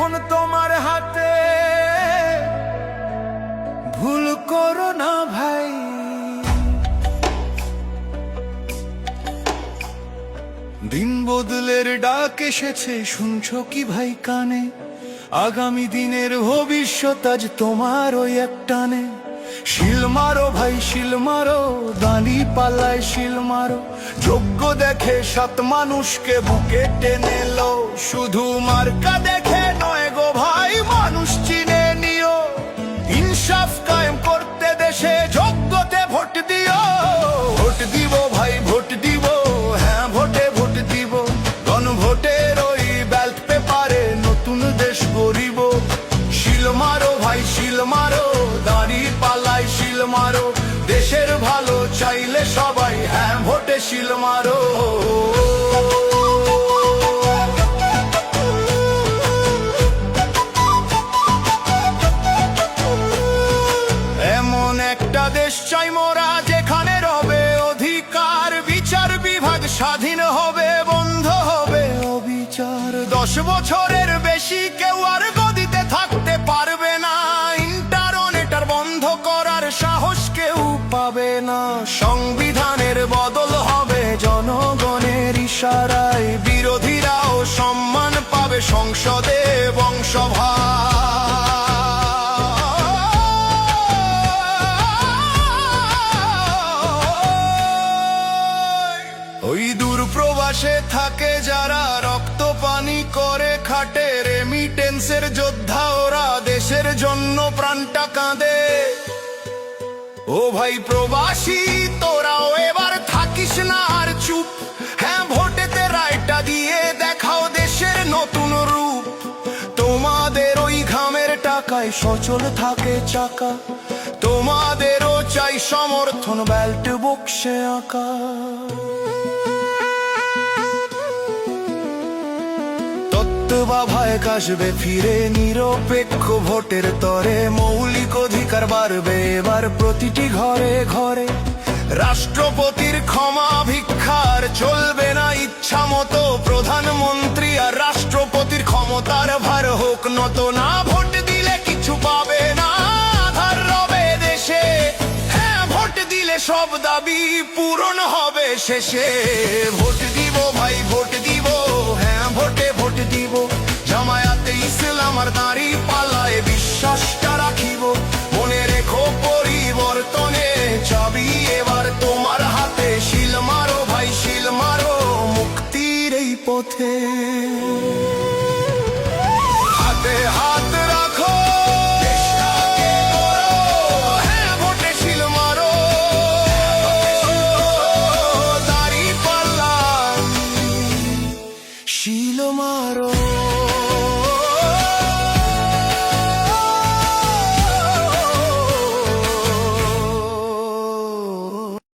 এখন তোমার হাতে, ভুল করো না ভাই। দিন বদলের ডাক এসেছে, শুনছো কি ভাই কানে? আগামী দিনের ভবিষ্যৎ আজ তোমার ওই একটানে। শিল মারো ভাই শিল মারো, দানি পাল্লায় শিল মারো। যোগ্য দেখে সাত মানুষকে বুকে টেনে লো, শুধু মার্কা দেখে নয় গো ভাই, মানুষ চিনে নিও। ইনসাফ কায়েম করতে দেশে যোগ্যতে ভোট দিও। ভোট দিব ভাই ভোট দিব, হ্যাঁ ভোটে ভোট দিব। গণভোটের ওই ব্যালট পেপারে নতুন দেশ গড়িব। শিল মারো ভাই শিল মারো, দাড়ি পাল্লায় শিল মারো। দেশের ভালো চাইলে সবাই হ্যাঁ ভোটে শিল মারো। এমন একটা দেশ চাই মোরা, যেখানে রবে অধিকার, বিচার বিভাগ স্বাধীন হবে, বন্ধ হবে অবিচার। 10 বছরের বেশি কেউ আর গদিতে থাকতে পারবে না, ইন্টারনেট আর বন্ধ করার সাহস কেউ পাবে না। সংবিধানের বদল হবে জনগণের ইশারায়, বিরোধীরাও সম্মান পাবে সংসদে বংশভা। ওই দূর প্রবাসে থাকে যারা, রক্ত পানি করে খাটে, রেমিটেন্সের যোদ্ধা ওরা, দেশের জন্য প্রাণটা কাঁদে। ও ভাই প্রবাসী তোরাও এবার থাকিস না আর চুপ, হ্যাঁ ভোটেতে রায়টা দিয়ে দেখাও দেশের নতুন রূপ। তোমাদের ওই ঘামের টাকায় সচল থাকে চাকা, তোমাদেরও চাই সমর্থন ব্যালট বক্সে আঁকা। ভায় কাশবে ফিরে নিরপেক্ষ ভোটের তরে, মৌলিক অধিকার বাড়বে এবার প্রতিটি ঘরে ঘরে। রাষ্ট্রপতির ক্ষমা ভিক্ষার চলবে না ইচ্ছা মতো, প্রধানমন্ত্রী আর রাষ্ট্রপতির ক্ষমতার ভার হোক নত না। ভোট দিলে কিছু পাবে না, আধার রবে দেশে, হ্যাঁ ভোট দিলে সব দাবি পূরণ হবে শেষে। ভোট দিব ভাই ভোট দিব, হ্যাঁ ভোটে ভোট দিব। জামায়াতে ইসলাম আর দাঁড়ি পাল্লায় বিশ্বাসটা রাখিব। মনে রেখো পরিবর্তনে চাবি এবার তোমার হাতে। শিল মারো ভাই শিল মারো, মুক্তির এই পথে।